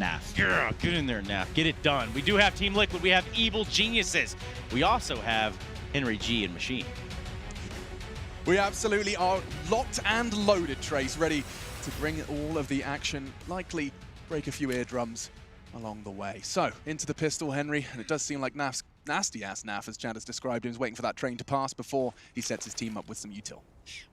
Naf. Yeah, get in there, Naf. Get it done. We do have Team Liquid. We have Evil Geniuses. We also have Henry G and Machine. We absolutely are locked and loaded, Trace, ready to bring all of the action, likely break a few eardrums along the way. So, into the pistol, Henry, and it does seem like Naf's nasty-ass Naf, as Chad has described him, is waiting for that train to pass before he sets his team up with some util.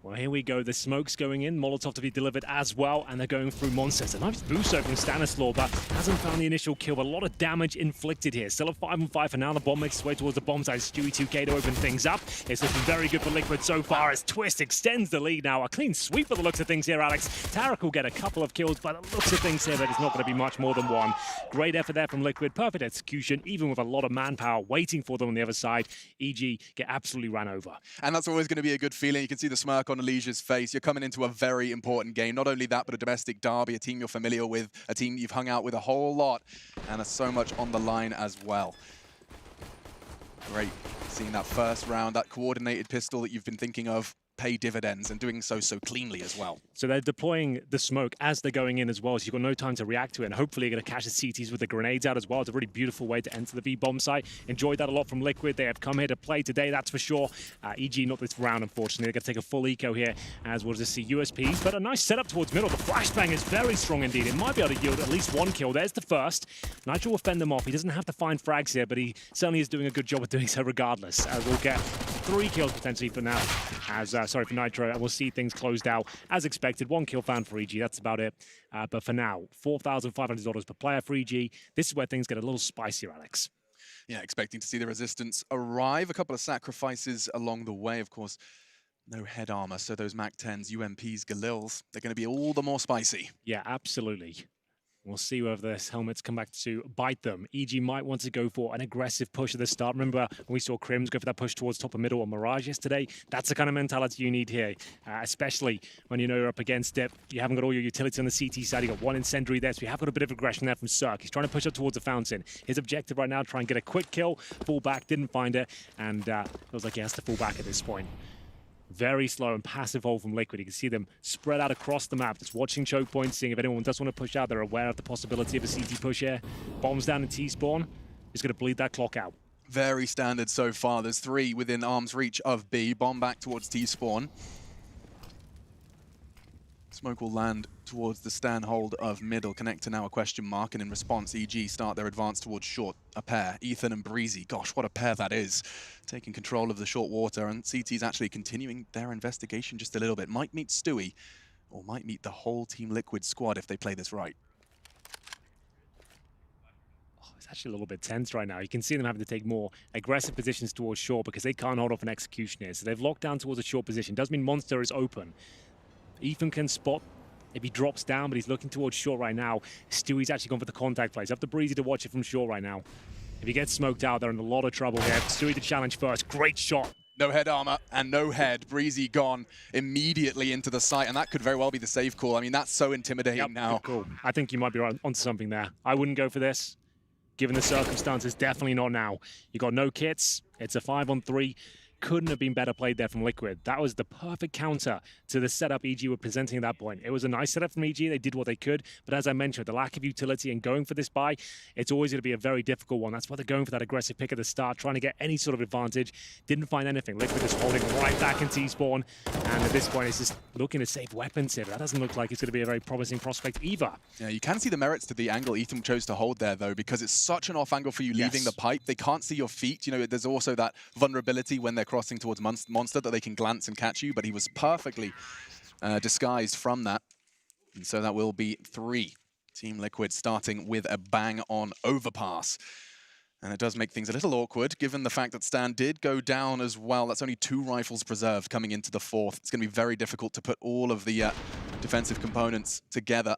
Well, here we go. The smoke's going in. Molotov to be delivered as well, and they're going through monsters. A nice boost from Stanislaw, but hasn't found the initial kill. But a lot of damage inflicted here. Still a 5-on-5 for now. The bomb makes its way towards the bomb side. Stewie 2K to open things up. It's looking very good for Liquid so far as Twist extends the lead now. A clean sweep by the looks of things here, Alex. Tarek will get a couple of kills by the looks of things here, but it's not going to be much more than one. Great effort there from Liquid. Perfect execution, even with a lot of manpower waiting for them on the other side. EG get absolutely ran over. And that's always going to be a good feeling. You can see the smirk on Alicia's face. You're coming into a very important game. Not only that, but a domestic derby, a team you're familiar with, a team you've hung out with a whole lot, and there's so much on the line as well. Great seeing that first round, that coordinated pistol that you've been thinking of pay dividends, and doing so cleanly as well. So they're deploying the smoke as they're going in as well, so you've got no time to react to it, and hopefully you're going to catch the CTs with the grenades out as well. It's a really beautiful way to enter the V-bomb site. Enjoyed that a lot from Liquid. They have come here to play today, that's for sure. EG not this round, unfortunately. They're going to take a full eco here, as we'll just see USPs, but a nice setup towards middle. The flashbang is very strong indeed. It might be able to yield at least one kill. There's the first. Nitro will fend them off. He doesn't have to find frags here, but he certainly is doing a good job of doing so regardless. We'll get 3 kills potentially for now, for Nitro, and we'll see things closed out as expected. 1 kill found for EG, that's about it. But for now, $4,500 per player for EG. This is where things get a little spicier, Alex. Yeah, expecting to see the Resistance arrive. A couple of sacrifices along the way, of course. No head armor, so those MAC-10s, UMPs, Galils, they're going to be all the more spicy. Yeah, absolutely. We'll see whether this helmets come back to bite them. EG might want to go for an aggressive push at the start. Remember when we saw Crims go for that push towards top of middle or Mirage yesterday? That's the kind of mentality you need here, especially when you know you're up against it. You haven't got all your utility on the CT side. You got 1 incendiary there, so you have got a bit of aggression there from Cirque. He's trying to push up towards the fountain. His objective right now, try and get a quick kill. Fall back, didn't find it, and feels like he has to fall back at this point. Very slow and passive hold from Liquid. You can see them spread out across the map, just watching choke points, seeing if anyone does want to push out. They're aware of the possibility of a CT push here. Bombs down in T-spawn. Is going to bleed that clock out. Very standard so far. There's 3 within arm's reach of B. Bomb back towards T-spawn. Smoke will land towards the stand hold of middle. Connector now a question mark, and in response, EG start their advance towards short. A pair, Ethan and Breezy. Gosh, what a pair that is. Taking control of the short water, and CT's actually continuing their investigation just a little bit. Might meet Stewie, or might meet the whole Team Liquid squad if they play this right. It's actually a little bit tense right now. You can see them having to take more aggressive positions towards short because they can't hold off an execution here. So they've locked down towards a short position. Does mean Monster is open. Ethan can spot if he drops down, but he's looking towards short right now. Stewie's actually gone for the contact plays. Up to Breezy to watch it from short right now. If he gets smoked out, they're in a lot of trouble here. Stewie to challenge first. Great shot. No head armor and no head. Breezy gone immediately into the site, and that could very well be the save call. I mean, that's so intimidating now. Cool. I think you might be right onto something there. I wouldn't go for this. Given the circumstances, definitely not now. You got no kits. It's a 5-on-3. Couldn't have been better played there from Liquid. That was the perfect counter to the setup EG were presenting at that point. It was a nice setup from EG. They did what they could. But as I mentioned, the lack of utility and going for this buy, it's always going to be a very difficult one. That's why they're going for that aggressive pick at the start, trying to get any sort of advantage. Didn't find anything. Liquid is holding right back in T-spawn. And at this point, it's just looking to save weapons here. But that doesn't look like it's going to be a very promising prospect either. Yeah, you can see the merits to the angle Ethan chose to hold there, though, because it's such an off angle for you leaving the pipe. They can't see your feet. You know, there's also that vulnerability when they're crossing towards Monster that they can glance and catch you, but he was perfectly disguised from that. And so that will be 3. Team Liquid starting with a bang on Overpass. And it does make things a little awkward, given the fact that Stan did go down as well. That's only 2 rifles preserved coming into the 4th. It's going to be very difficult to put all of the defensive components together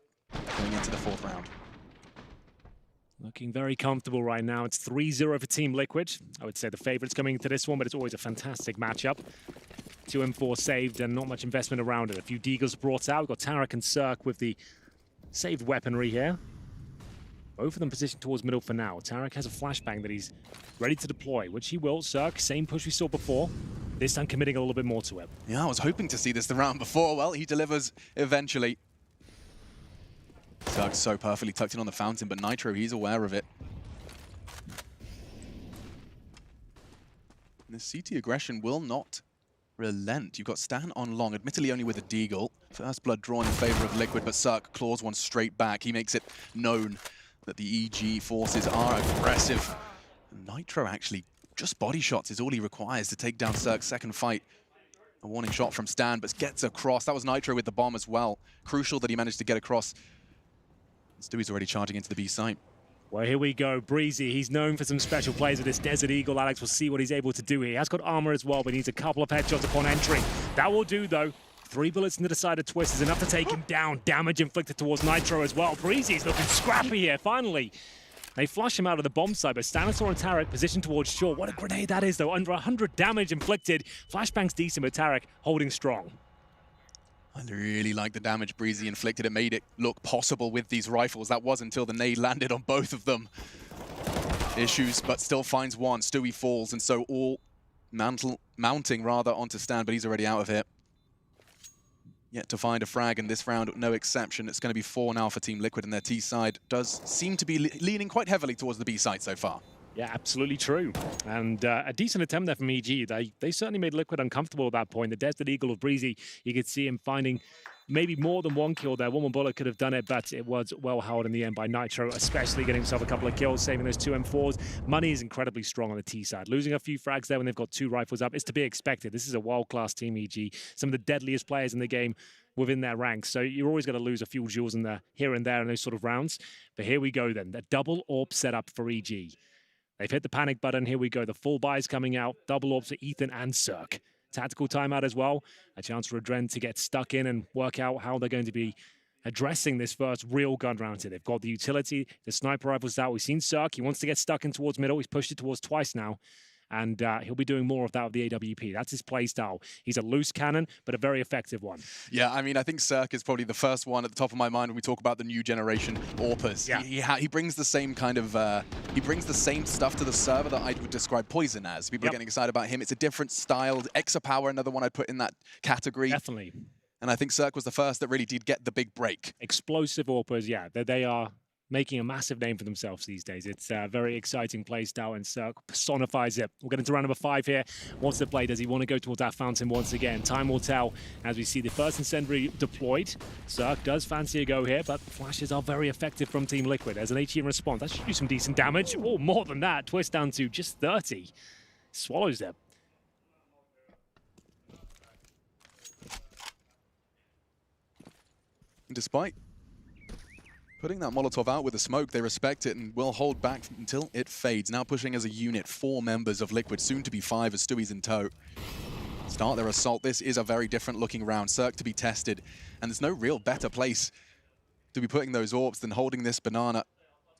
going into the 4th round. Looking very comfortable right now. It's 3-0 for Team Liquid. I would say the favorites coming into this one, but it's always a fantastic matchup. 2 M4 saved and not much investment around it. A few Deagles brought out. We've got Tarek and Cirque with the saved weaponry here. Both of them positioned towards middle for now. Tarek has a flashbang that he's ready to deploy, which he will. Cirque, same push we saw before. This time committing a little bit more to it. Yeah, I was hoping to see this the round before. Well, he delivers eventually. Zerg so perfectly tucked in on the fountain, but Nitro, he's aware of it. And the CT aggression will not relent. You've got Stan on long, admittedly only with a Deagle. First blood drawn in favor of Liquid, but Cirque claws one straight back. He makes it known that the EG forces are aggressive. Nitro actually just body shots is all he requires to take down Cirque's second fight. A warning shot from Stan, but gets across. That was Nitro with the bomb as well. Crucial that he managed to get across. Stewie's already charging into the B site. Well, here we go. Breezy, he's known for some special plays with this Desert Eagle. Alex will see what he's able to do here. He has got armor as well, but he needs a couple of headshots upon entry. That will do, though. 3 bullets into the side of Twist is enough to take him down. Damage inflicted towards Nitro as well. Breezy's looking scrappy here, finally. They flush him out of the bomb site, but Stanislaw and Tarek positioned towards shore. What a grenade that is, though. Under 100 damage inflicted. Flashbang's decent, but Tarek holding strong. I really like the damage Breezy inflicted. It made it look possible with these rifles. That was until the nade landed on both of them. Issues, but still finds one. Stewie falls, and so all mounting rather onto Stan, but he's already out of it. Yet to find a frag in this round, no exception. It's going to be 4 now for Team Liquid, and their T side does seem to be leaning quite heavily towards the B side so far. Yeah, absolutely true. And a decent attempt there from EG. They certainly made Liquid uncomfortable at that point. The Desert Eagle of Breezy, you could see him finding maybe more than one kill there. One more bullet could have done it, but it was well held in the end by Nitro, especially getting himself a couple of kills, saving those 2 M4s. Money is incredibly strong on the T side. Losing a few frags there when they've got 2 rifles up is to be expected. This is a world-class team, EG. Some of the deadliest players in the game within their ranks. So you're always going to lose a few jewels in there, here and there in those sort of rounds. But here we go then. The double AWP setup for EG. They've hit the panic button. Here we go. The full buy is coming out. Double AWPs for Ethan and Cirque. Tactical timeout as well. A chance for Adren to get stuck in and work out how they're going to be addressing this first real gun round here. They've got the utility. The sniper rifle's out. We've seen Cirque. He wants to get stuck in towards middle. He's pushed it towards twice now. And he'll be doing more of that with the AWP. That's his play style. He's a loose cannon, but a very effective one. Yeah, I mean, I think Cirque is probably the first one at the top of my mind when we talk about the new generation AWPers. Yeah. He brings the same kind of, he brings the same stuff to the server that I would describe Poison as. People are getting excited about him. It's a different style. Exapower, another one I'd put in that category. Definitely. And I think Cirque was the first that really did get the big break. Explosive AWPers, yeah. They are making a massive name for themselves these days. It's a very exciting play style, and Cirque personifies it. We'll get into round number 5 here. What's the play? Does he want to go towards that fountain once again? Time will tell as we see the first incendiary deployed. Cirque does fancy a go here, but flashes are very effective from Team Liquid. As an HE response, that should do some decent damage. Oh, more than that. Twist down to just 30. Swallows them. Despite putting that Molotov out with the smoke, they respect it and will hold back until it fades. Now pushing as a unit, 4 members of Liquid, soon to be 5 as Stewie's in tow. Start their assault. This is a very different looking round. Cirque to be tested, and there's no real better place to be putting those AWPs than holding this banana.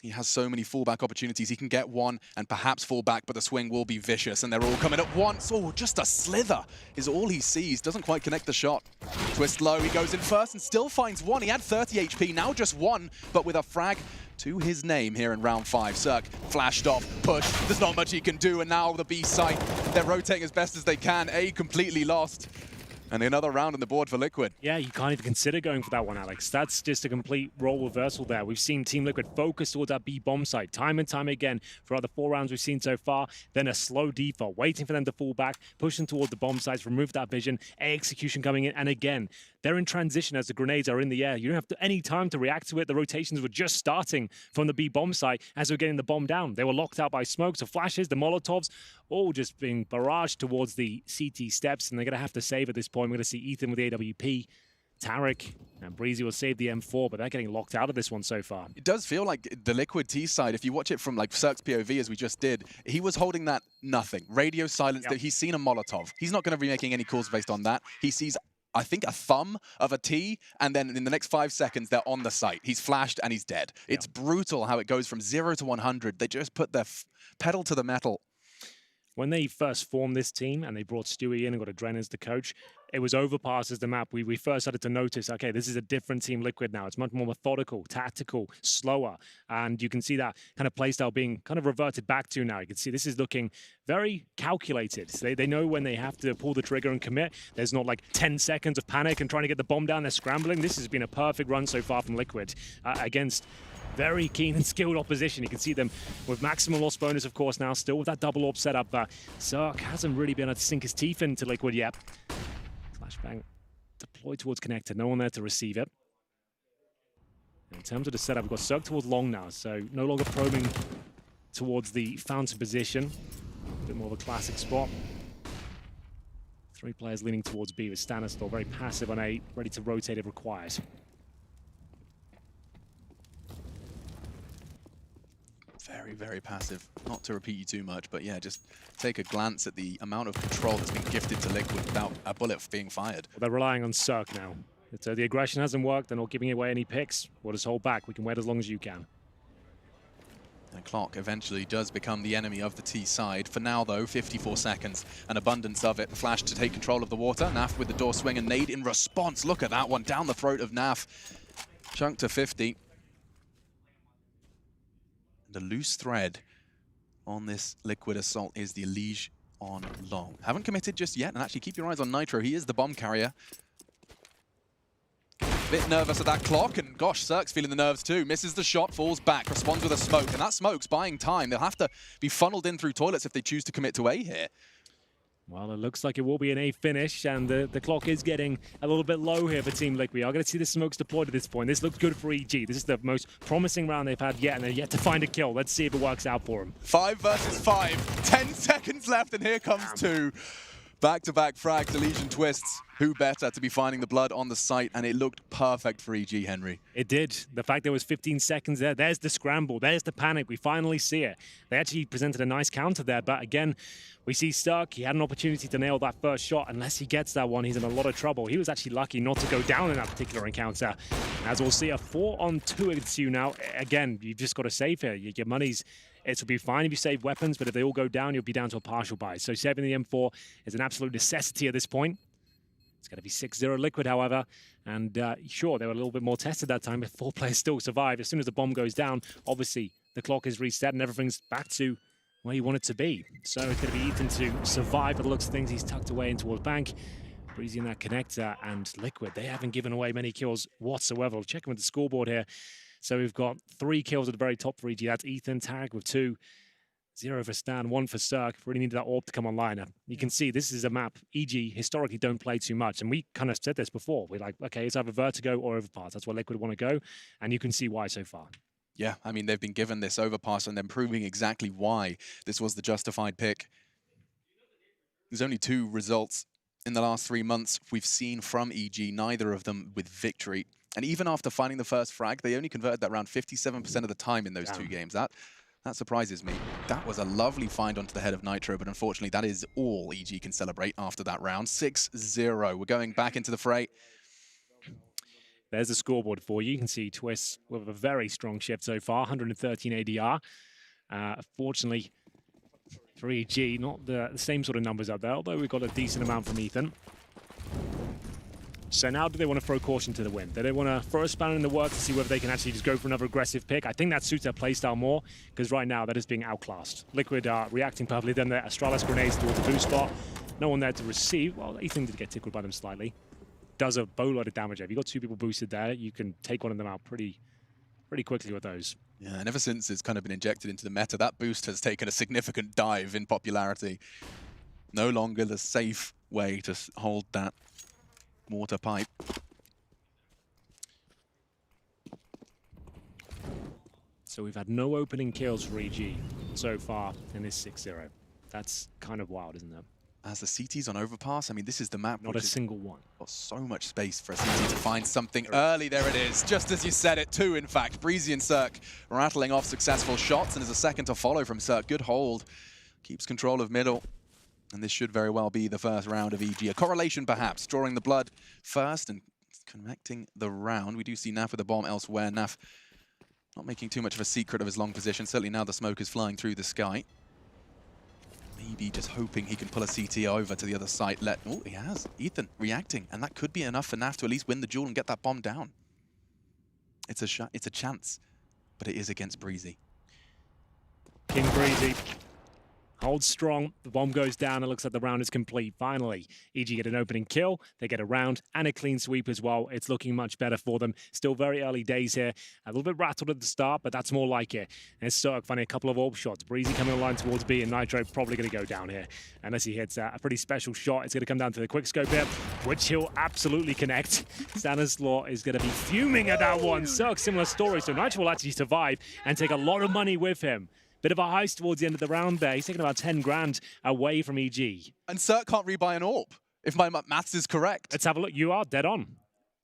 He has so many fallback opportunities. He can get one and perhaps fall back, but the swing will be vicious, and they're all coming at once. Oh, just a slither is all he sees. Doesn't quite connect the shot. Twist low, he goes in first and still finds one. He had 30 HP, now just 1, but with a frag to his name here in round 5. Cirque flashed off, push. There's not much he can do, and now the B site. They're rotating as best as they can. A completely lost. And another round on the board for Liquid. Yeah, you can't even consider going for that one, Alex. That's just a complete role reversal there. We've seen Team Liquid focus towards that B bomb site time and time again throughout the 4 rounds we've seen so far. Then a slow default, waiting for them to fall back, pushing towards the bomb sites, remove that vision, A execution coming in. And again, they're in transition as the grenades are in the air. You don't have any time to react to it. The rotations were just starting from the B bomb site as they were getting the bomb down. They were locked out by smoke, so flashes, the Molotovs, all just being barraged towards the CT steps, and they're going to have to save at this point. We're going to see Ethan with the AWP, Tarek, and Breezy will save the M4, but they're getting locked out of this one so far. It does feel like the Liquid T side, if you watch it from like Cirque's POV as we just did, he was holding that nothing. Radio silence, that he's seen a Molotov. He's not going to be making any calls based on that. He sees, I think, a thumb of a T, and then in the next 5 seconds, they're on the site. He's flashed and he's dead. It's brutal how it goes from 0 to 100. They just put their pedal to the metal. When they first formed this team and they brought Stewie in and got Adren as the coach, it was Overpass as the map. We first started to notice, okay, this is a different Team Liquid now. It's much more methodical, tactical, slower. And you can see that kind of playstyle being kind of reverted back to now. You can see this is looking very calculated. So they know when they have to pull the trigger and commit. There's not like 10 seconds of panic and trying to get the bomb down. They're scrambling. This has been a perfect run so far from Liquid against very keen and skilled opposition. You can see them with maximum loss bonus, of course, now still with that double orb setup. Zerk hasn't really been able to sink his teeth into Liquid yet. Flashbang deployed towards connector. No one there to receive it. In terms of the setup, we've got Zerk towards long now, so no longer probing towards the fountain position. A bit more of a classic spot. 3 players leaning towards B with Stanislaw, very passive on A, ready to rotate if required. Very, very passive. Not to repeat you too much, but yeah, just take a glance at the amount of control that's been gifted to Liquid without a bullet being fired. Well, they're relying on Zerk now. The aggression hasn't worked. They're not giving away any picks. We'll just hold back. We can wait as long as you can. And Clock eventually does become the enemy of the T side. For now, though, 54 seconds, an abundance of it. Flash to take control of the water. Naf with the door swing and nade in response. Look at that one, down the throat of Naf. Chunk to 50. The loose thread on this Liquid assault is the Elige on long. Haven't committed just yet, and actually keep your eyes on Nitro. He is the bomb carrier. Bit nervous at that clock, and gosh, Zerk's feeling the nerves too. Misses the shot, falls back, responds with a smoke, and that smoke's buying time. They'll have to be funneled in through toilets if they choose to commit to A here. Well, it looks like it will be an A finish, and the clock is getting a little bit low here for Team Liquid. We are going to see the smokes deployed at this point. This looks good for EG. This is the most promising round they've had yet, and they're yet to find a kill. Let's see if it works out for them. 5 versus 5. 10 seconds left, and here comes 2. Back-to-back frags, Elysian twists. Who better to be finding the blood on the site, and it looked perfect for EG, Henry. It did. The fact there was 15 seconds there, there's the scramble, there's the panic. We finally see it. They actually presented a nice counter there, but again, we see Stark. He had an opportunity to nail that first shot. Unless he gets that one, he's in a lot of trouble. He was actually lucky not to go down in that particular encounter. As we'll see, a 4-on-2 ensue now. Again, you've just got to save here. Your money's... It will be fine if you save weapons, but if they all go down, you'll be down to a partial buy. So saving the M4 is an absolute necessity at this point. It's going to be 6-0 Liquid, however. And sure, they were a little bit more tested that time, but 4 players still survive. As soon as the bomb goes down, obviously, the clock is reset and everything's back to where you want it to be. So it's going to be Ethan to survive by the looks of things. He's tucked away in towards Bank. Breezy in that connector, and Liquid, they haven't given away many kills whatsoever. We'll check in with the scoreboard here. So we've got 3 kills at the very top for EG. That's Ethan, Tarek with 2, 0 for Stan, 1 for Zerk. Really needed that orb to come online. You can see this is a map EG historically don't play too much. And we kind of said this before. We're like, okay, it's either Vertigo or Overpass. That's where Liquid want to go. And you can see why so far. Yeah, I mean, they've been given this Overpass and then proving exactly why this was the justified pick. There's only 2 results in the last 3 months we've seen from EG, neither of them with victory. And even after finding the first frag, they only converted that around 57% of the time in those 2 games. That surprises me. That was a lovely find onto the head of Nitro, but unfortunately that is all EG can celebrate after that round. 6-0. We're going back into the fray. There's the scoreboard for you. You can see Twist with a very strong shift so far, 113 ADR. Fortunately, for EG, not the same sort of numbers up there, although we've got a decent amount from Ethan. So now do they want to throw caution to the wind? Do they want to throw a spanner in the works to see whether they can actually just go for another aggressive pick? I think that suits their playstyle more, because right now that is being outclassed. Liquid are reacting perfectly. Then the Astralis grenades towards the boost spot. No one there to receive. Well, Ethan did get tickled by them slightly. Does a boatload of damage. If you've got 2 people boosted there, you can take one of them out pretty quickly with those. Yeah, and ever since it's kind of been injected into the meta, that boost has taken a significant dive in popularity. No longer the safe way to hold that water pipe. So we've had no opening kills for EG so far in this 6-0. That's kind of wild, isn't it? As the CT's on Overpass, I mean, this is the map. Not a single one. Got so much space for a CT to find something early. There it is, just as you said it, 2 in fact. Breezy and Zerk rattling off successful shots, and there's a second to follow from Zerk. Good hold, keeps control of middle. And this should very well be the first round of EG. A correlation, perhaps, drawing the blood first and connecting the round. We do see Naf with the bomb elsewhere. Naf not making too much of a secret of his long position. Certainly now the smoke is flying through the sky. maybe just hoping he can pull a CT over to the other side. Oh, he has. Ethan reacting, and that could be enough for NAF to at least win the duel and get that bomb down. It's a chance, but it is against Breezy. King Breezy holds strong. The bomb goes down. It looks like the round is complete. Finally, EG get an opening kill. They get a round and a clean sweep as well. It's looking much better for them. Still very early days here. A little bit rattled at the start, but that's more like it. And it's Cirque finding a couple of AWP shots. Breezy coming online towards B, and Nitro probably going to go down here. Unless he hits a pretty special shot. It's going to come down to the quick scope here, which he'll absolutely connect. Stanislaw is going to be fuming at that one. Cirque, similar story. So Nitro will actually survive and take a lot of money with him. Bit of a heist towards the end of the round there. He's taking about 10 grand away from EG. And Cirque can't rebuy an AWP, if my maths is correct. Let's have a look. You are dead on.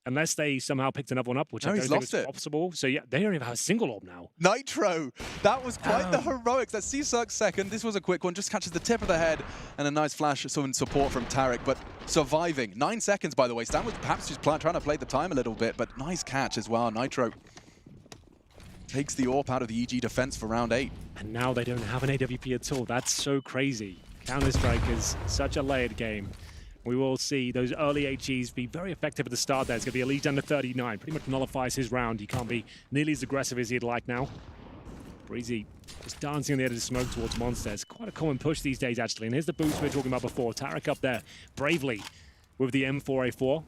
Unless they somehow picked another one up, which I don't think is possible. So yeah, they don't even have a single AWP now. Nitro, that was quite the heroics. Let's see Cirque's second. This was a quick one, just catches the tip of the head, and a nice flash in support from Tarek, but surviving. 9 seconds, by the way. Stan was perhaps just trying to play the time a little bit, but nice catch as well. Nitro takes the AWP out of the EG defense for round 8. And now they don't have an AWP at all. That's so crazy. Counter-Strike is such a layered game. We will see those early HEs be very effective at the start there. It's going to be a lead under 39. Pretty much nullifies his round. He can't be nearly as aggressive as he'd like now. Breezy just dancing on the edge of the smoke towards Monster. It's quite a common push these days, actually. And here's the boost we were talking about before. Tarek up there bravely with the M4A4.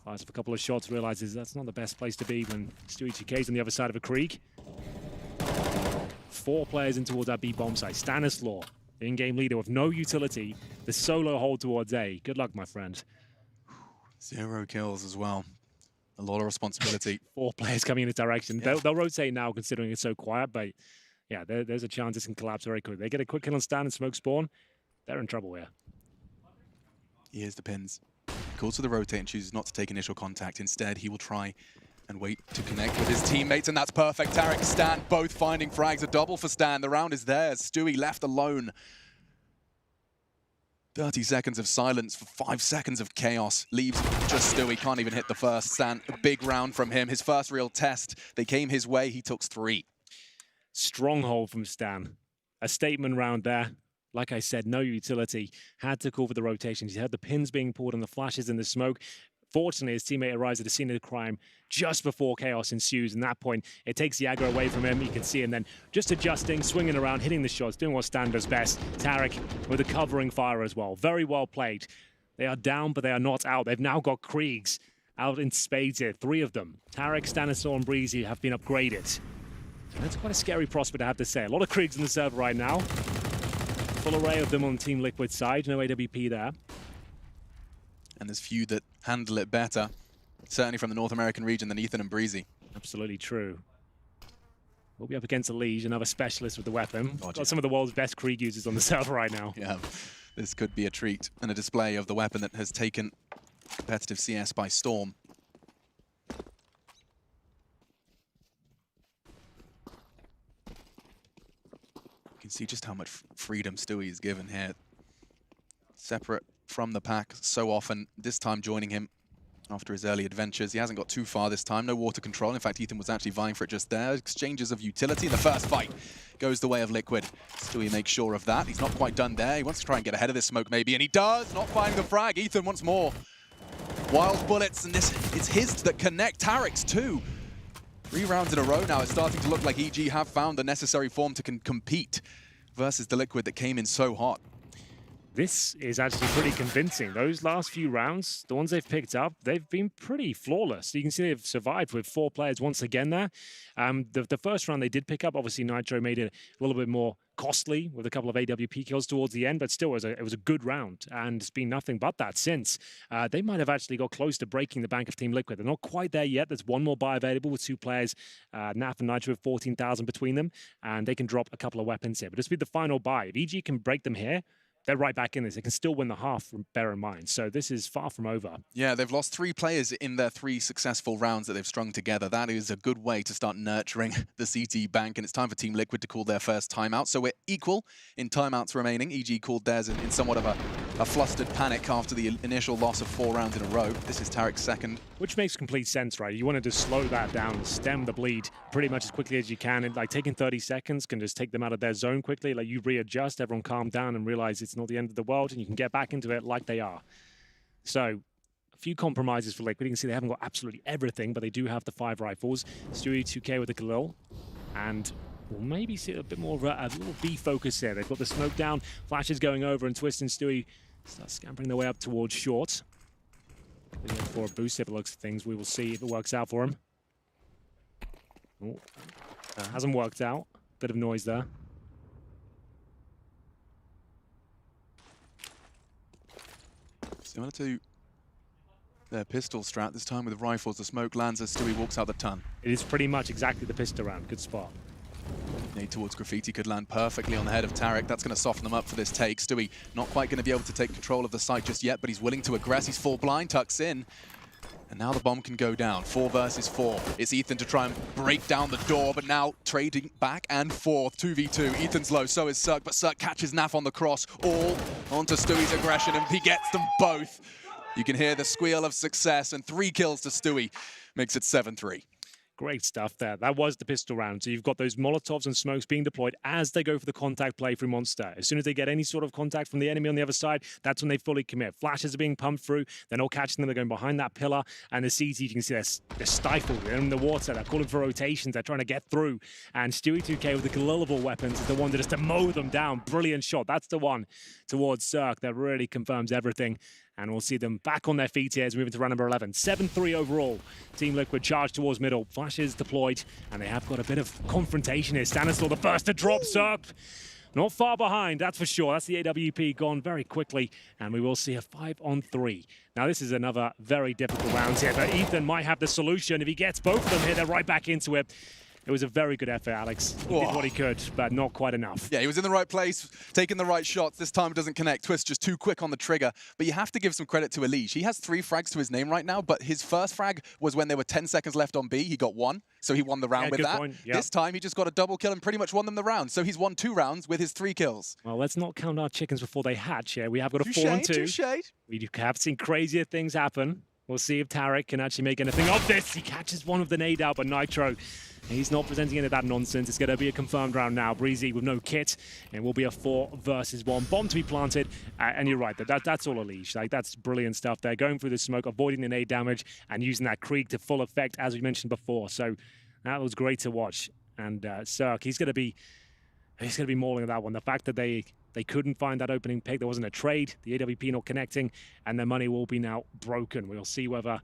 Fires for a couple of shots, realizes that's not the best place to be when Stewie GK's on the other side of a creek. 4 players in towards that B bomb site. Stanislaw, the in-game leader with no utility. The solo hold towards A. Good luck, my friend. 0 kills as well. A lot of responsibility. 4 players coming in his direction. Yeah. They'll rotate now, considering it's so quiet, but yeah, there's a chance this can collapse very quickly. They get a quick kill on Stan and smoke spawn. They're in trouble here. Here's the pins. Calls for the rotate and chooses not to take initial contact. Instead, he will try and wait to connect with his teammates, and that's perfect. Tarek, Stan, both finding frags. A double for Stan. The round is theirs. Stewie left alone. 30 seconds of silence for 5 seconds of chaos. Leaves just Stewie. Can't even hit the first. Stan, a big round from him. His first real test. They came his way. He took 3. Stronghold from Stan. A statement round there. Like I said, no utility. Had to call for the rotations. He heard the pins being pulled and the flashes in the smoke. Fortunately, his teammate arrives at the scene of the crime just before chaos ensues. And that point, it takes the aggro away from him. You can see him then just adjusting, swinging around, hitting the shots, doing what Stan does best. Tarek with a covering fire as well. Very well played. They are down, but they are not out. They've now got Kriegs out in spades here. 3 of them. Tarek, Stanislaw, and Breezy have been upgraded. And that's quite a scary prospect, I have to say. A lot of Kriegs in the server right now. Full array of them on Team Liquid side. No AWP there. And there's few that handle it better, certainly from the North American region, than Ethan and Breezy. Absolutely true. We'll be up against a Liege, another specialist with the weapon. God, got some of the world's best Krieg users on the server right now. Yeah, this could be a treat and a display of the weapon that has taken competitive CS by storm. You can see just how much freedom Stewie is given here. Separate from the pack so often, this time joining him after his early adventures. He hasn't got too far this time, no water control. In fact, Ethan was actually vying for it just there. Exchanges of utility. The first fight goes the way of Liquid. Stewie makes sure of that. He's not quite done there. He wants to try and get ahead of this smoke maybe, and he does, not finding the frag. Ethan wants more. Wild bullets, and it's his that connect. Tarek's too. 3 rounds in a row now. It's starting to look like EG have found the necessary form to compete versus the Liquid that came in so hot. This is actually pretty convincing. Those last few rounds, the ones they've picked up, they've been pretty flawless. You can see they've survived with 4 players once again there. The first round they did pick up, obviously Nitro made it a little bit more costly with a couple of AWP kills towards the end, but still it was a good round, and it's been nothing but that since. They might have actually got close to breaking the bank of Team Liquid. They're not quite there yet. There's 1 more buy available with 2 players, NAF and Nitro with 14,000 between them, and they can drop a couple of weapons here. But this will be the final buy. If EG can break them here, they're right back in this. They can still win the half, bear in mind. So this is far from over. Yeah, they've lost 3 players in their 3 successful rounds that they've strung together. That is a good way to start nurturing the CT bank, and it's time for Team Liquid to call their first timeout. So we're equal in timeouts remaining. EG called theirs in somewhat of a a flustered panic after the initial loss of 4 rounds in a row. This is Tarek's second. Which makes complete sense, right? You want to just slow that down, stem the bleed pretty much as quickly as you can. And like taking 30 seconds can just take them out of their zone quickly. Like you readjust, everyone calm down and realize it's not the end of the world and you can get back into it like they are. So a few compromises for Liquid. You can see they haven't got absolutely everything, but they do have the 5 rifles. Stewie 2K with the Khalil. And we'll maybe see a bit more of a little B focus here. They've got the smoke down, flashes going over, and Twist and Stewie start scampering their way up towards short. They're going for a boost if it looks at things. We will see if it works out for him. Oh, hasn't worked out. Bit of noise there. Similar to their pistol strat, this time with rifles. The smoke lands as Stewie walks out the ton. It is pretty much exactly the pistol round. Good spot. Nade towards Graffiti could land perfectly on the head of Tarek. That's going to soften them up for this take. Stewie not quite going to be able to take control of the site just yet, but he's willing to aggress. He's full blind, tucks in. And now the bomb can go down. 4 versus 4. It's Ethan to try and break down the door, but now trading back and forth. 2v2. Ethan's low, so is Cirque, but Cirque catches Naf on the cross. All onto Stewie's aggression, and he gets them both. You can hear the squeal of success, and 3 kills to Stewie. Makes it 7-3. Great stuff there. That was the pistol round. So you've got those Molotovs and smokes being deployed as they go for the contact play through Monster. As soon as they get any sort of contact from the enemy on the other side, that's when they fully commit. Flashes are being pumped through. They're not catching them. They're going behind that pillar. And the CT, you can see they're stifled. They're in the water. They're calling for rotations. They're trying to get through. And Stewie 2K with the gullible weapons is the one that is to mow them down. Brilliant shot. That's the one towards Cirque that really confirms everything. And we'll see them back on their feet here as we move into round number 11. 7-3 overall. Team Liquid charged towards middle. Flashes deployed. And they have got a bit of confrontation here. Stanislaw the first to drop. Cirque not far behind, that's for sure. That's the AWP gone very quickly. And we will see a 5-on-3. Now, this is another very difficult round here. But Ethan might have the solution. If he gets both of them here, they're right back into it. It was a very good effort, Alex. He did what he could, but not quite enough. Yeah, he was in the right place, taking the right shots. This time it doesn't connect. Twist just too quick on the trigger. But you have to give some credit to Elige. He has 3 frags to his name right now, but his first frag was when there were 10 seconds left on B. He got 1, so he won the round with that. Yep. This time he just got a double kill and pretty much won them the round. So he's won 2 rounds with his 3 kills. Well, let's not count our chickens before they hatch here. We have got a 4-2. We have seen crazier things happen. We'll see if Tarek can actually make anything of this. He catches one of the nade out, but Nitro, he's not presenting any of that nonsense. It's going to be a confirmed round now. Breezy with no kit, and it will be a 4 versus 1. Bomb to be planted, and you're right, that's all Elige. Like, that's brilliant stuff there. Going through the smoke, avoiding the nade damage, and using that Krieg to full effect, as we mentioned before. So that was great to watch. And Cirque, he's going to be mauling that one. The fact that they couldn't find that opening pick, there wasn't a trade, the AWP not connecting, and their money will be now broken. We'll see whether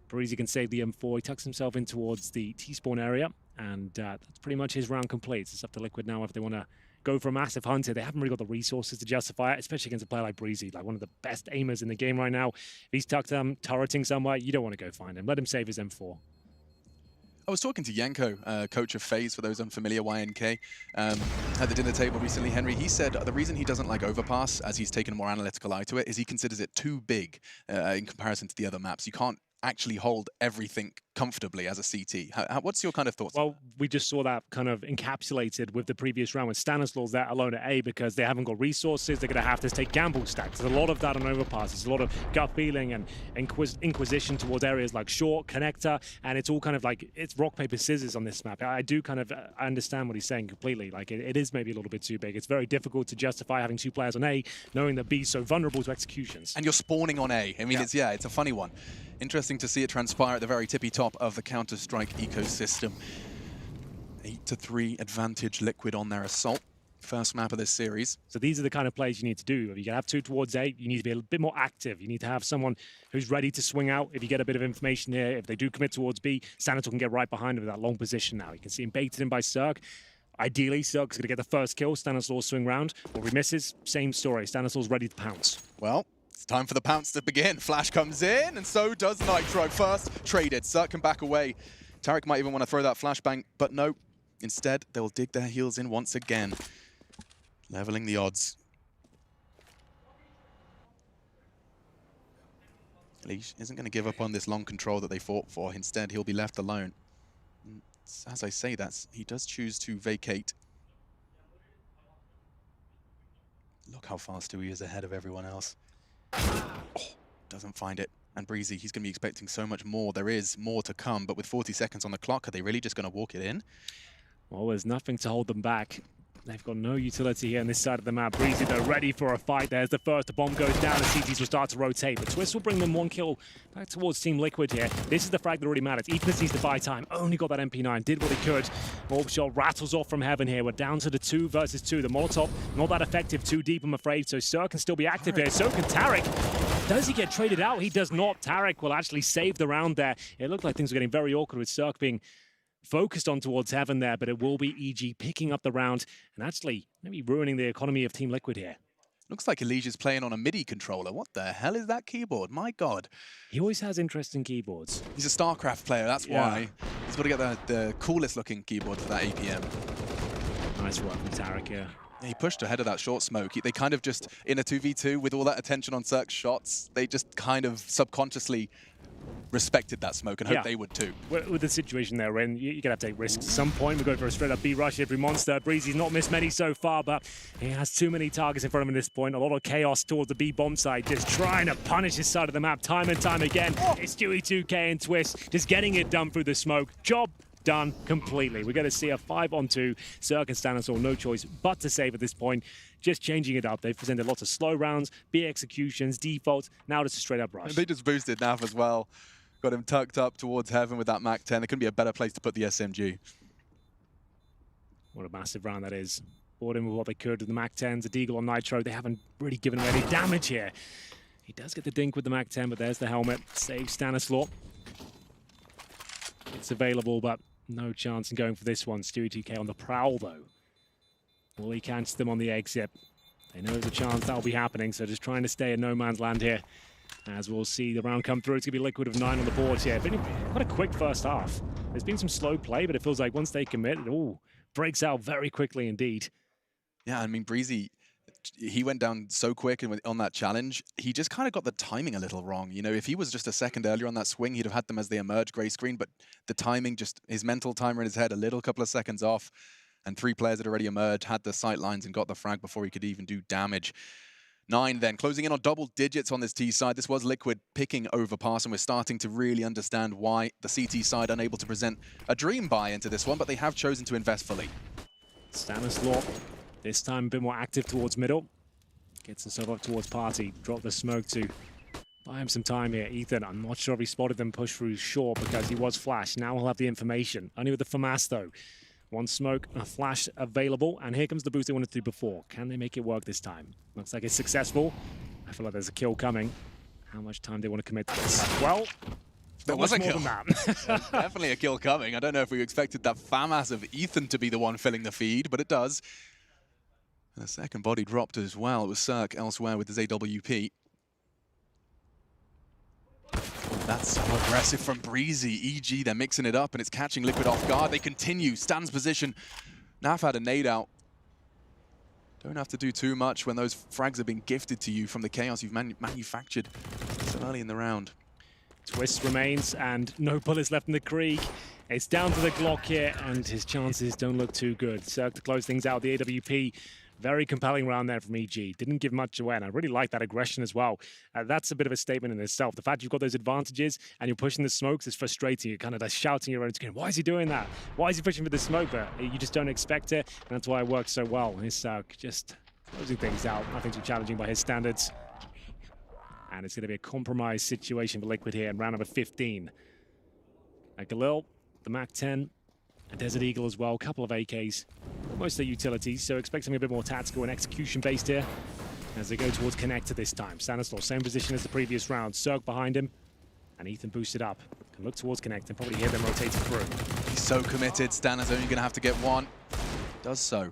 Breezy can save the M4. He tucks himself in towards the T-spawn area, and that's pretty much his round complete. It's up to Liquid now if they want to go for a massive hunt here. They haven't really got the resources to justify it, especially against a player like Breezy, like one of the best aimers in the game right now. If he's tucked turreting somewhere, you don't want to go find him. Let him save his M4. I was talking to Yanko, coach of FaZe, for those unfamiliar, YNK, at the dinner table recently. Henry, he said the reason he doesn't like Overpass, as he's taken a more analytical eye to it, is he considers it too big in comparison to the other maps. You can't actually hold everything comfortably as a CT. What's your kind of thoughts? Well, we just saw that kind of encapsulated with the previous round with Stanislaw's there alone at A because they haven't got resources. They're going to have to take gamble stacks. There's a lot of that on Overpass. There's a lot of gut feeling and inquisition towards areas like short, connector, and it's all kind of like, it's rock, paper, scissors on this map. I do kind of understand what he's saying completely. Like, it is maybe a little bit too big. It's very difficult to justify having 2 players on A, knowing that B's so vulnerable to executions. And you're spawning on A. I mean, yeah. It's a funny one. Interesting to see it transpire at the very tippy top of the Counter-Strike ecosystem. 8-3 advantage Liquid on their assault. First map of this series. So these are the kind of plays you need to do. If you can have 2 towards A, you need to be a bit more active. You need to have someone who's ready to swing out. If you get a bit of information here, if they do commit towards B, Sanator can get right behind him with that long position now. You can see him baited in by Cirque. Ideally, Cirque's going to get the first kill. Stanislaw swing round. Or he misses, same story. Stanislaw's ready to pounce. Well, it's time for the pounce to begin. Flash comes in, and so does Nitro. First traded. Cirque can back away. Tarek might even want to throw that flashbang, but no. Instead, they'll dig their heels in once again, leveling the odds. Elige isn't going to give up on this long control that they fought for. Instead, he'll be left alone. As I say that, he does choose to vacate. Look how far Stewie is ahead of everyone else. Oh, doesn't find it. And Breezy, he's going to be expecting so much more. There is more to come, but with 40 seconds on the clock, are they really just going to walk it in? Well, there's nothing to hold them back. They've got no utility here on this side of the map. Breezy, they're ready for a fight. There's the first. The bomb goes down and CTs will start to rotate. But Twist will bring them 1 kill back towards Team Liquid here. This is the frag that really matters. Ethan needs to buy time. Only got that MP9. Did what he could. Orb shot rattles off from heaven here. We're down to the 2 versus 2. The Molotov, not that effective. Too deep, I'm afraid. So Sir can still be active here. So can Tarek. Does he get traded out? He does not. Tarek will actually save the round there. It looked like things were getting very awkward with Cirque being focused on towards heaven there, but it will be EG picking up the round and actually maybe ruining the economy of Team Liquid here. Looks like Elijah's playing on a MIDI controller. What the hell is that keyboard? My God. He always has interesting keyboards. He's a StarCraft player, that's why. He's got to get the coolest looking keyboard for that APM. Nice work from Tarek here. He pushed ahead of that short smoke. They kind of just, in a 2v2, with all that attention on Cirque's shots, they just kind of subconsciously respected that smoke and hoped they would too. With the situation they're in, you're going to have to take risks at some point. We go for a straight-up B rush every monster. Breezy's not missed many so far, but he has too many targets in front of him at this point. A lot of chaos towards the B bomb side, just trying to punish his side of the map time and time again. It's Stewie 2K and Twist just getting it done through the smoke. Job done completely. We're going to see a 5-on-2. Cirque and Stanislaw, no choice but to save at this point. Just changing it up. They've presented lots of slow rounds, B executions, defaults. Now it's a straight-up rush. And they just boosted Naf as well. Got him tucked up towards heaven with that MAC-10. There couldn't be a better place to put the SMG. What a massive round that is. Bought in with what they could with the MAC-10s, a Deagle on Nitro. They haven't really given him any damage here. He does get the dink with the MAC-10, but there's the helmet. Saves Stanislaw. It's available, but no chance in going for this one. Stewie 2K on the prowl, though. Will he catch them on the exit? They know there's a chance that'll be happening, so just trying to stay in no man's land here. As we'll see the round come through, it's going to be Liquid of 9 on the board here. Been quite a quick first half. There's been some slow play, but it feels like once they commit, it all breaks out very quickly indeed. Yeah, I mean, Breezy, he went down so quick on that challenge. He just kind of got the timing a little wrong. You know, if he was just a second earlier on that swing, he'd have had them as they emerge gray screen, but the timing, just his mental timer in his head, a couple of seconds off, and 3 players had already emerged, had the sight lines and got the frag before he could even do damage. 9 then, closing in on double digits on this T side. This was Liquid picking Overpass, and we're starting to really understand why the CT side unable to present a dream buy into this one, but they have chosen to invest fully. Stanislaw, this time a bit more active towards middle. Gets himself up towards Party. Drop the smoke to buy him some time here. Ethan, I'm not sure if he spotted them push through short because he was flashed. Now he'll have the information. Only with the FAMAS though. 1 smoke, a flash available, and here comes the boost they wanted to do before. Can they make it work this time? Looks like it's successful. I feel like there's a kill coming. How much time they want to commit to this? Well, there was a kill. Definitely a kill coming. I don't know if we expected that FAMAS of Ethan to be the one filling the feed, but it does. And the second body dropped as well. It was Cirque elsewhere with his AWP. That's so aggressive from Breezy. EG, they're mixing it up and it's catching Liquid off guard. They continue. Stan's position. Naf had a nade out. Don't have to do too much when those frags have been gifted to you from the chaos you've manufactured so early in the round. Twist remains and no bullets left in the Krieg. It's down to the Glock here and his chances don't look too good. Cirque to close things out, the AWP. Very compelling round there from EG. Didn't give much away, and I really like that aggression as well. That's a bit of a statement in itself. The fact you've got those advantages and you're pushing the smokes is frustrating. You're kind of like shouting your own skin. Why is he doing that? Why is he pushing for the smoke? But you just don't expect it, and that's why it works so well. His Cirque just closing things out. Nothing too challenging by his standards. And it's going to be a compromised situation for Liquid here in round number 15. Galil, the MAC-10, a Desert Eagle as well, a couple of AKs, most of the utilities, so expect something a bit more tactical and execution-based here as they go towards Connector this time. Stanislaw, same position as the previous round. Cirque behind him, and Ethan boosted up. Can look towards Connect and probably hear them rotating through. He's so committed. Stan is only going to have to get one. Does so.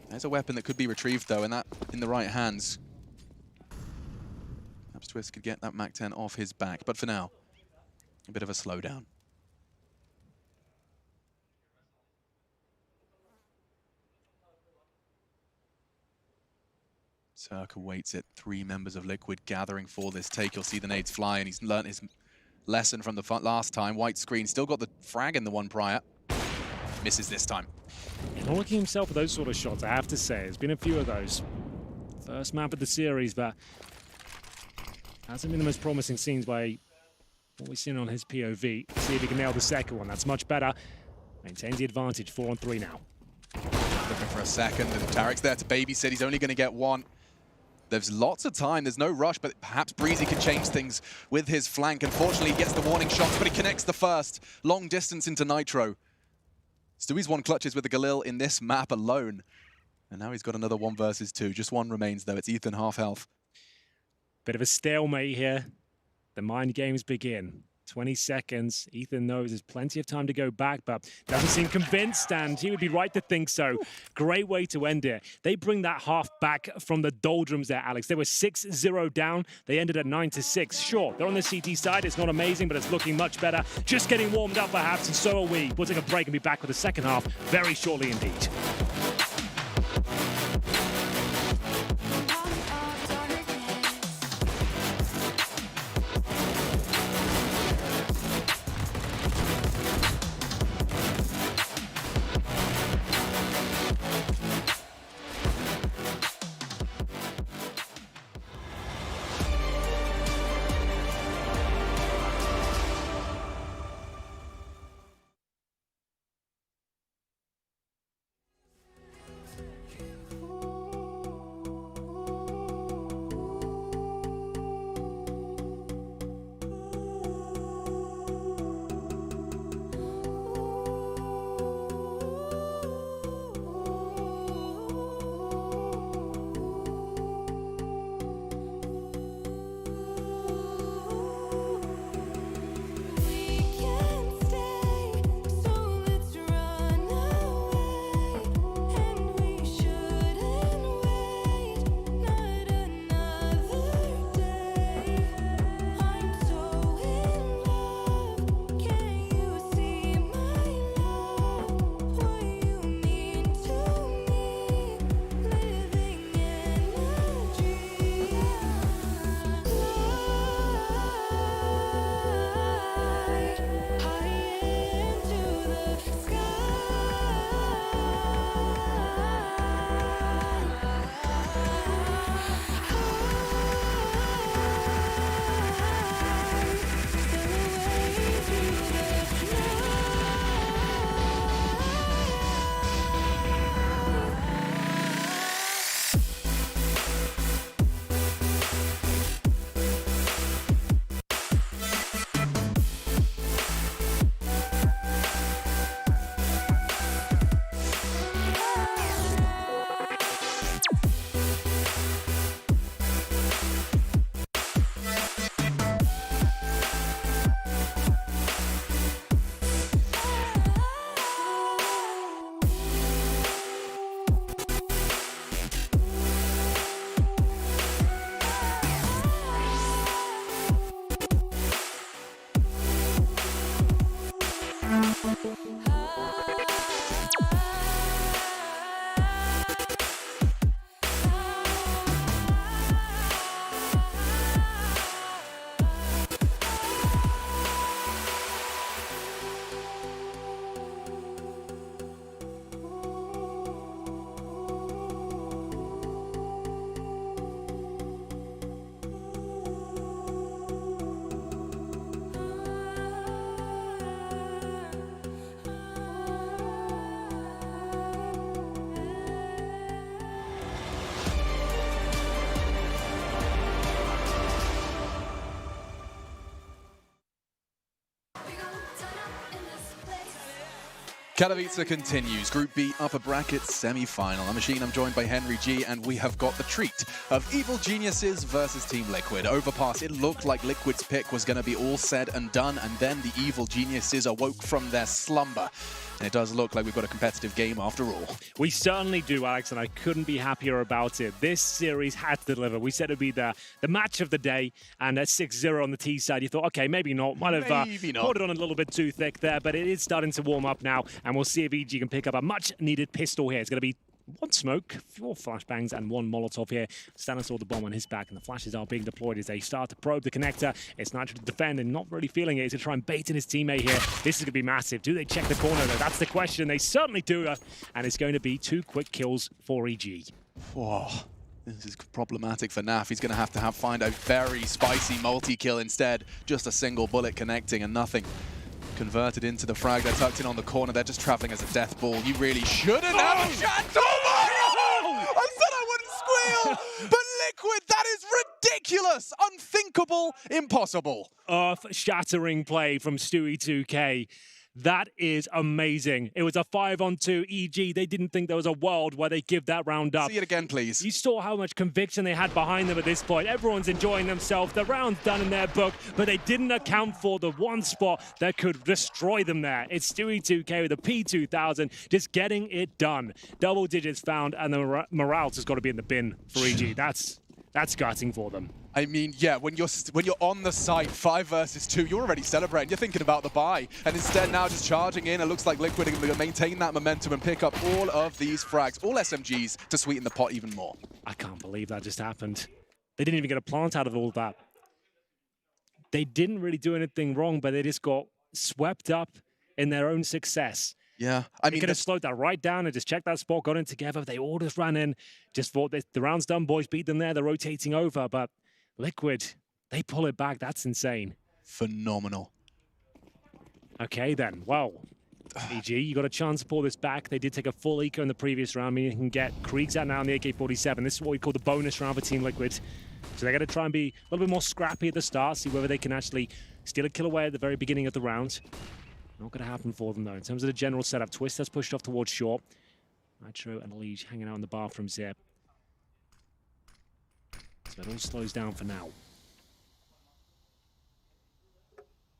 There's a weapon that could be retrieved, though, and that in the right hands. Perhaps Twist could get that MAC-10 off his back, but for now, a bit of a slowdown. Cirque awaits it. 3 members of Liquid gathering for this take. You'll see the nades fly, and he's learnt his lesson from the last time. White screen, still got the frag in the one prior. Misses this time. Not looking himself for those sort of shots, I have to say. There's been a few of those. First map of the series, but hasn't been the most promising scenes by what we've seen on his POV. See if he can nail the second one. That's much better. Maintains the advantage, 4-on-3 now. Looking for a second, and Tarek's there to babysit. He's only going to get one. There's lots of time. There's no rush, but perhaps Breezy can change things with his flank. Unfortunately, he gets the warning shots, but he connects the first. Long distance into Nitro. Stewie's won clutches with the Galil in this map alone. And now he's got another 1 versus 2. Just one remains, though. It's Ethan, half health. Bit of a stalemate here. The mind games begin. 20 seconds. Ethan knows there's plenty of time to go back, but doesn't seem convinced, and he would be right to think so. Great way to end it. They bring that half back from the doldrums there, Alex. They were 6-0 down. They ended at 9-6. Sure, they're on the CT side. It's not amazing, but it's looking much better. Just getting warmed up, perhaps, and so are we. We'll take a break and be back with the second half very shortly indeed. Katowice continues. Group B upper bracket semi-final. I'm Machine, I'm joined by Henry G, and we have got the treat of Evil Geniuses versus Team Liquid. Overpass, it looked like Liquid's pick was going to be all said and done, and then the Evil Geniuses awoke from their slumber. And it does look like we've got a competitive game after all. We certainly do, Alex, and I couldn't be happier about it. This series had to deliver. We said it would be the match of the day, and at 6-0 on the T side, you thought, okay, maybe not. Might have poured it on a little bit too thick there, but it is starting to warm up now, and we'll see if EG can pick up a much-needed pistol here. It's going to be 1 smoke, 4 flashbangs, and 1 Molotov here. Stannis saw the bomb on his back, and the flashes are being deployed as they start to probe the connector. It's Nitro to defend, and not really feeling it. He's going to try and bait in his teammate here. This is going to be massive. Do they check the corner, though? That's the question. They certainly do, and it's going to be 2 quick kills for EG. Whoa. This is problematic for Naf. He's going to have find a very spicy multi-kill instead. Just a single bullet connecting and nothing. Converted into the frag. They're tucked in on the corner. They're just traveling as a death ball. You really shouldn't have a chance. Oh my! I said I wouldn't squeal! But Liquid, that is ridiculous! Unthinkable, impossible. Earth-shattering play from Stewie2K. That is amazing. It was a 5-on-2 EG. They didn't think there was a world where they give that round up. See it again, please. You saw how much conviction they had behind them at this point. Everyone's enjoying themselves. The round's done in their book, but they didn't account for the one spot that could destroy them there. It's Stewie2K with a P2000 just getting it done. Double digits found, and the morale has got to be in the bin for EG. That's gutting for them. I mean, yeah, when you're on the site, 5 versus 2, you're already celebrating. You're thinking about the buy, and instead now just charging in. It looks like Liquid are going to maintain that momentum and pick up all of these frags, all SMGs, to sweeten the pot even more. I can't believe that just happened. They didn't even get a plant out of all that. They didn't really do anything wrong, but they just got swept up in their own success. Yeah, I mean, they could have slowed that right down and just checked that spot, got in together. They all just ran in, just thought the round's done, boys, beat them there. They're rotating over, but Liquid, they pull it back. That's insane. Phenomenal. Okay, then. Well, EG, you got a chance to pull this back. They did take a full eco in the previous round, meaning you can get Kriegs out now in the AK-47. This is what we call the bonus round for Team Liquid. So they're going to try and be a little bit more scrappy at the start, see whether they can actually steal a kill away at the very beginning of the round. Not going to happen for them, though. In terms of the general setup, Twist has pushed off towards short. Nitro and Liege hanging out in the bathrooms here. So it all slows down for now.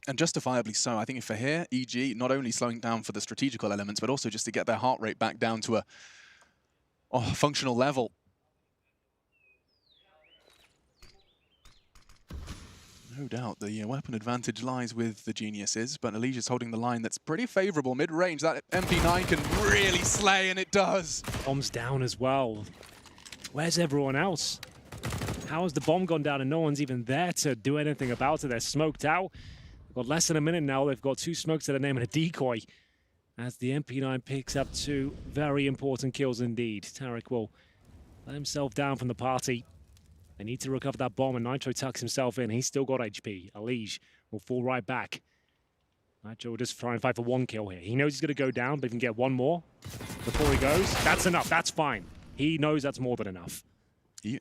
And justifiably so. I think for here, EG, not only slowing down for the strategical elements, but also just to get their heart rate back down to a functional level. No doubt the weapon advantage lies with the geniuses, but Alicia's holding the line that's pretty favorable mid-range. That MP9 can really slay, and it does. Bomb's down as well. Where's everyone else? How has the bomb gone down and no one's even there to do anything about it? They're smoked out. They've got less than a minute now. They've got 2 smokes to their name and a decoy. As the MP9 picks up 2 very important kills indeed. Tarek will let himself down from the party. They need to recover that bomb, and Nitro tucks himself in. He's still got HP. Alige will fall right back. Nitro will just try and fight for 1 kill here. He knows he's going to go down, but if he can get 1 more before he goes, that's enough. That's fine. He knows that's more than enough.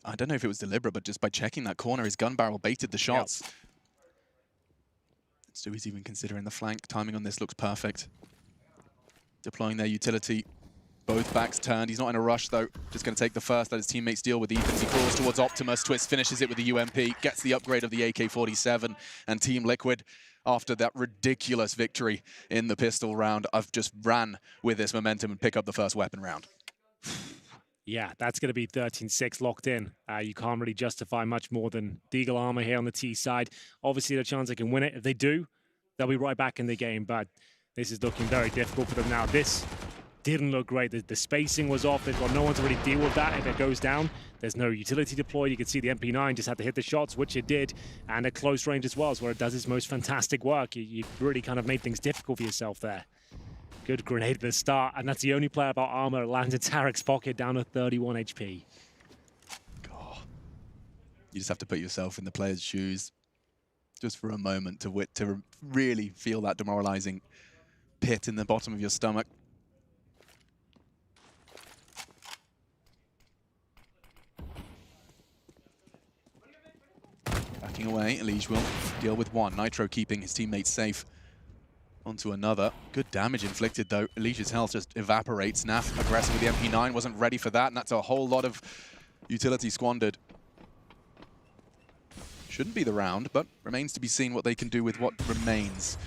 I don't know if it was deliberate, but just by checking that corner, his gun barrel baited the shots. Yep. Stewie's even considering the flank. Timing on this looks perfect. Deploying their utility. Both backs turned. He's not in a rush, though. Just going to take the first. Let his teammates deal with Ethan. He crawls towards Optimus. Twist finishes it with the UMP. Gets the upgrade of the AK-47. And Team Liquid, after that ridiculous victory in the pistol round, I've just ran with this momentum and pick up the first weapon round. Yeah, that's going to be 13-6 locked in. You can't really justify much more than Deagle Armor here on the T side. Obviously, the chance they can win it. If they do, they'll be right back in the game. But this is looking very difficult for them now. This didn't look great. The spacing was off. They've got no one to really deal with that. If it goes down, there's no utility deployed. You can see the MP9 just had to hit the shots, which it did. And at close range as well is where it does its most fantastic work. You really kind of made things difficult for yourself there. Good grenade at the start, and that's the only player about armor that lands in Tarek's pocket down to 31 HP. God. You just have to put yourself in the player's shoes just for a moment to really feel that demoralizing pit in the bottom of your stomach. Backing away, Elige will deal with 1. Nitro keeping his teammates safe. Onto another. Good damage inflicted, though. Elige's health just evaporates. Naf aggressive with the MP9, wasn't ready for that, and that's a whole lot of utility squandered. Shouldn't be the round, but remains to be seen what they can do with what remains.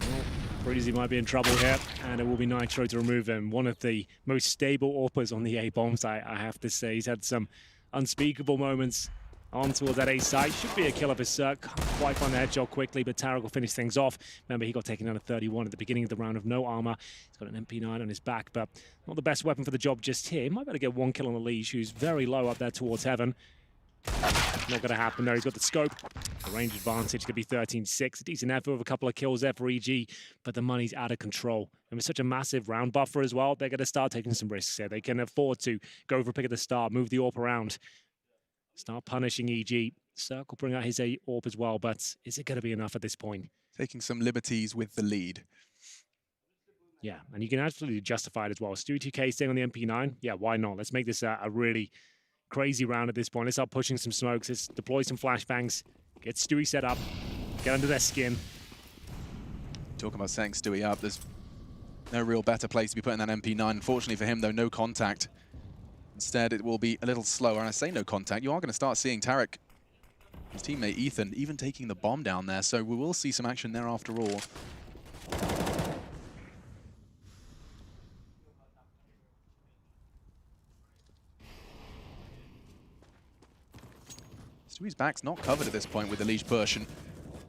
Well, Breezy might be in trouble here, and it will be Nitro to remove him. One of the most stable AWPers on the A-bombs, I have to say. He's had some unspeakable moments on towards that A site. Should be a kill of his Can't quite find the headshot quickly, but Tarek will finish things off. Remember, he got taken down to 31 at the beginning of the round of no armor. He's got an MP9 on his back, but not the best weapon for the job just here. Might be able to get 1 kill on the Liege, who's very low up there towards heaven. Not going to happen there. He's got the scope. The range advantage could be 13-6. A decent effort with a couple of kills there for EG, but the money's out of control. And with such a massive round buffer as well, they're going to start taking some risks here. They can afford to go for a pick at the start, move the AWP around, start punishing EG. Circle bring out his AWP as well, but is it going to be enough at this point? Taking some liberties with the lead. Yeah, and you can absolutely justify it as well. Stewie2K staying on the MP9. Yeah, why not? Let's make this a really crazy round at this point. Let's start pushing some smokes. Let's deploy some flashbangs. Get Stewie set up. Get under their skin. Talking about setting Stewie up, there's no real better place to be putting that MP9. Unfortunately for him, though, no contact. Instead, it will be a little slower. And I say no contact, you are going to start seeing Tarek, his teammate Ethan, even taking the bomb down there. So we will see some action there after all. Stewie's back's not covered at this point with the Liege push, and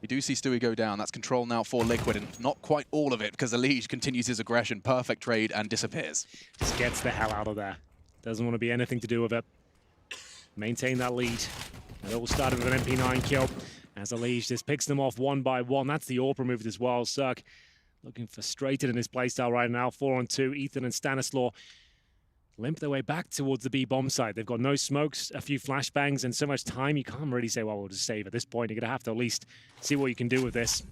we do see Stewie go down. That's control now for Liquid, and not quite all of it, because the Liege continues his aggression. Perfect trade and disappears. Just gets the hell out of there. Doesn't want to be anything to do with it. Maintain that lead. It all started with an MP9 kill, as the Liege just picks them off one by one. That's the AWP removed as well. Cirque looking frustrated in his playstyle right now. 4-on-2, Ethan and Stanislaw limp their way back towards the B bomb site. They've got no smokes, a few flashbangs, and so much time. You can't really say, well, we'll just save at this point. You're going to have to at least see what you can do with this.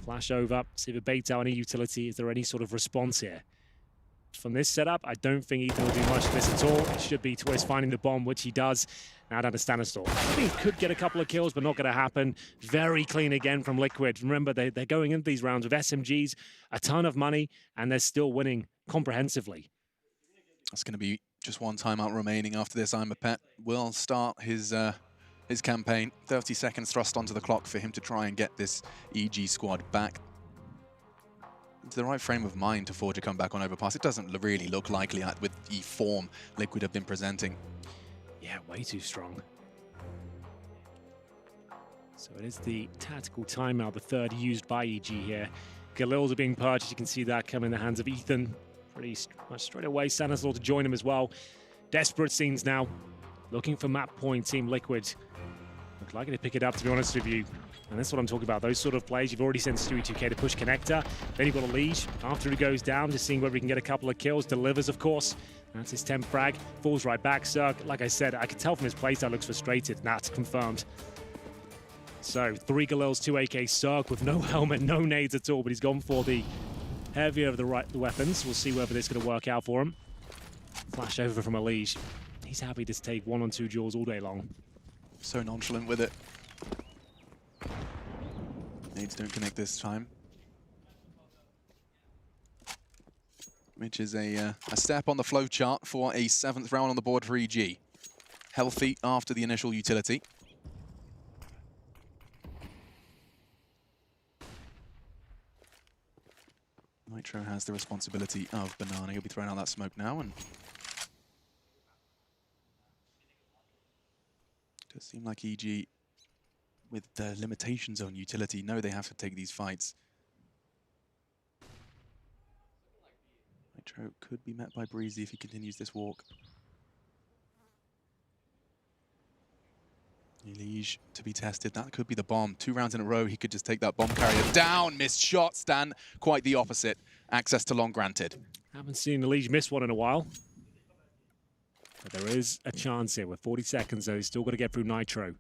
Flash over, see if it baits out any utility. Is there any sort of response here? From this setup, I don't think Ethan will do much of this at all. It should be Twist finding the bomb, which he does. Now down to Stanislaw. I think he could get a couple of kills, but not going to happen. Very clean again from Liquid. Remember, they're going into these rounds with SMGs, a ton of money, and they're still winning comprehensively. That's going to be just one timeout remaining after this. I'm a Pet will start his campaign. 30 seconds thrust onto the clock for him to try and get this EG squad back into the right frame of mind to forge a comeback on Overpass. It doesn't really look likely with the form Liquid have been presenting. Yeah, way too strong. So it is the tactical timeout, the third used by EG here. Galils are being purchased. You can see that come in the hands of Ethan. Pretty much straight away. Stanislaw to join him as well. Desperate scenes now. Looking for map point, Team Liquid. Look likely to pick it up, to be honest with you. And that's what I'm talking about. Those sort of plays. You've already sent Stewie2K to push connector. Then you've got a Liege. After he goes down, just seeing whether he can get a couple of kills. Delivers, of course. That's his 10th frag. Falls right back. Cirque, like I said, I can tell from his playstyle looks frustrated. That's confirmed. So 3 Galils, 2 AK. Cirque with no helmet, no nades at all. But he's gone for the heavier of the weapons. We'll see whether this is going to work out for him. Flash over from a Liege. He's happy to take 1-on-2 duels all day long. So nonchalant with it. Nades don't connect this time. Which is a step on the flow chart for a 7th round on the board for EG. Healthy after the initial utility. Nitro has the responsibility of Banana. He'll be throwing out that smoke now, and it does seem like EG, with the limitation zone utility, know they have to take these fights. Nitro could be met by Breezy if he continues this walk. Liege to be tested. That could be the bomb. 2 rounds in a row, he could just take that bomb carrier down. Missed shot. Stan, quite the opposite. Access to long granted. Haven't seen the Liege miss one in a while. But there is a chance here with 40 seconds, though. He's still got to get through Nitro.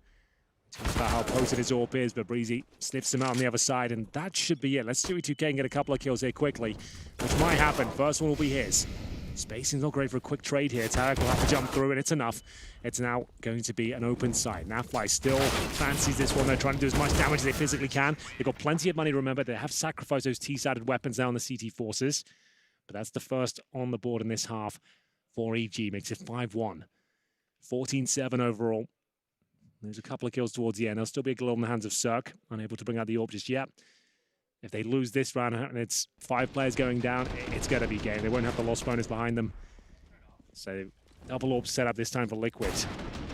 Talks about how potent his AWP is, but Breezy sniffs him out on the other side, and that should be it. Let's do Stewie2K and get a couple of kills here quickly, which might happen. First one will be his. Spacing's not great for a quick trade here. Tarek will have to jump through, and it's enough. It's now going to be an open site. Nafly still fancies this one. They're trying to do as much damage as they physically can. They've got plenty of money, remember. They have sacrificed those T-sided weapons now on the CT forces. But that's the first on the board in this half for EG. Makes it 5-1. 14-7 overall. There's a couple of kills towards the end. There'll still be a glow in the hands of Cirque. Unable to bring out the AWP just yet. If they lose this round and it's 5 players going down, it's going to be game. They won't have the loss bonus behind them. So double AWP set up this time for Liquid.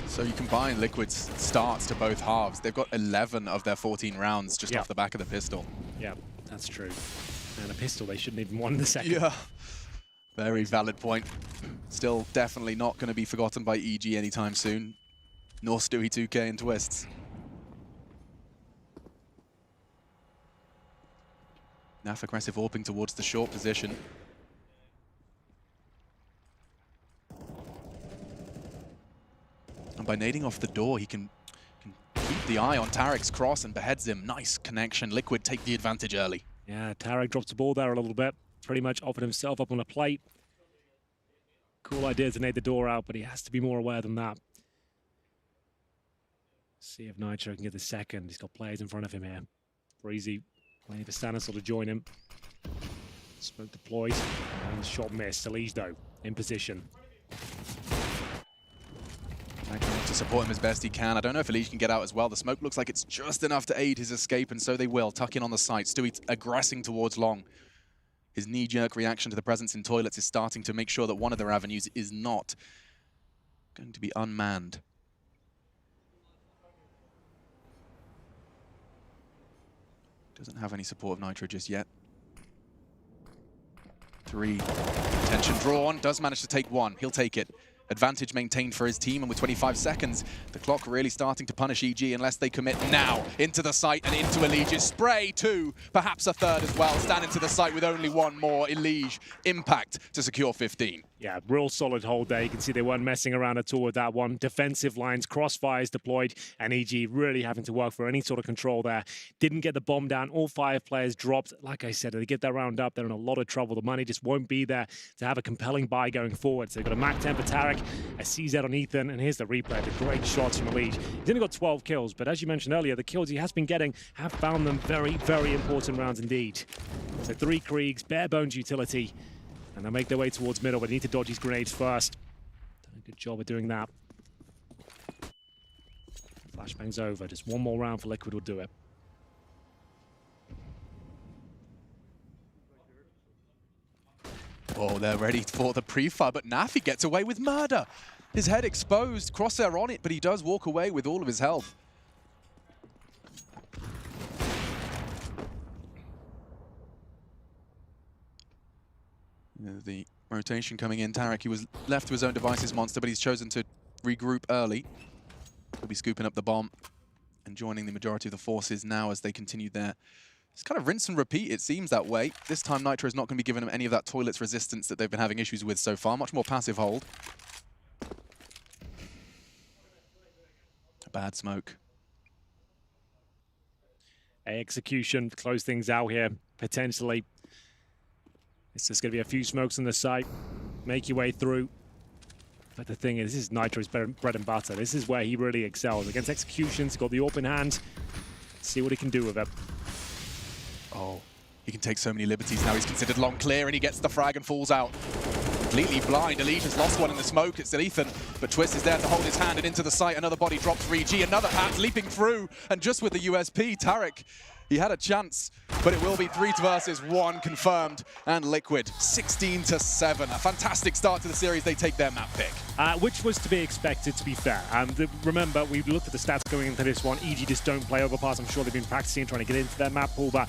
So you combine Liquid's starts to both halves. They've got 11 of their 14 rounds just off the back of the pistol. Yeah, that's true. And a pistol, they shouldn't even won the second. Yeah, very valid point. Still definitely not going to be forgotten by EG anytime soon. Nor Stewie 2K and Twists. Naf aggressive warping towards the short position. And by nading off the door, he can keep the eye on Tarek's cross and beheads him. Nice connection. Liquid take the advantage early. Yeah, Tarek drops the ball there a little bit. Pretty much offered himself up on a plate. Cool idea to nade the door out, but he has to be more aware than that. See if Nitro can get the second. He's got players in front of him here. Breezy waiting for Stanislaw to join him. Smoke deployed, and shot missed. Elise, though, in position. To support him as best he can. I don't know if Elise can get out as well. The smoke looks like it's just enough to aid his escape, and so they will. Tuck in on the site. Stewie aggressing towards long. His knee-jerk reaction to the presence in toilets is starting to make sure that one of their avenues is not going to be unmanned. Doesn't have any support of Nitro just yet. 3. Attention drawn. Does manage to take one. He'll take it. Advantage maintained for his team, and with 25 seconds, the clock really starting to punish EG unless they commit now into the site and into Elige. Spray 2, perhaps a third as well. Stand into the site with only one more. Elige, impact to secure 15. Yeah, real solid hold there. You can see they weren't messing around at all with that one. Defensive lines, crossfires deployed, and EG really having to work for any sort of control there. Didn't get the bomb down. All 5 players dropped. Like I said, if they get that round up, they're in a lot of trouble. The money just won't be there to have a compelling buy going forward. So they've got a Mac 10 for Tarek, a CZ on Ethan, and here's the replay. The great shots from Elige. He's only got 12 kills, but as you mentioned earlier, the kills he has been getting have found them very, very important rounds indeed. So 3 Kriegs, bare bones utility. And they'll make their way towards middle, but they need to dodge these grenades first. Done a good job of doing that. Flashbang's over. Just one more round for Liquid will do it. Oh, they're ready for the pre-fire, but Nafi gets away with murder. His head exposed, crosshair on it, but he does walk away with all of his health. The rotation coming in. Tarek, he was left to his own devices, Monster, but he's chosen to regroup early. He'll be scooping up the bomb and joining the majority of the forces now as they continue there. It's kind of rinse and repeat, it seems that way. This time Nitro is not going to be giving them any of that toilets resistance that they've been having issues with so far. Much more passive hold. A bad smoke. Execution to close things out here, potentially. It's just going to be a few smokes on the site. Make your way through. But the thing is, this is Nitro's bread and butter. This is where he really excels. Against executions, he's got the AWP in hand. See what he can do with it. Oh, he can take so many liberties now. He's considered long clear, and he gets the frag and falls out. Completely blind. Elige has lost one in the smoke. It's still Ethan, but Twist is there to hold his hand and into the site. Another body drops for EG. Another path leaping through, and just with the USP, Tarek, he had a chance, but it will be 3 versus 1 confirmed, and Liquid 16-7. A fantastic start to the series. They take their map pick. Which was to be expected, to be fair. Remember, we looked at the stats going into this one. EG just don't play Overpass. I'm sure they've been practicing trying to get into their map pool, but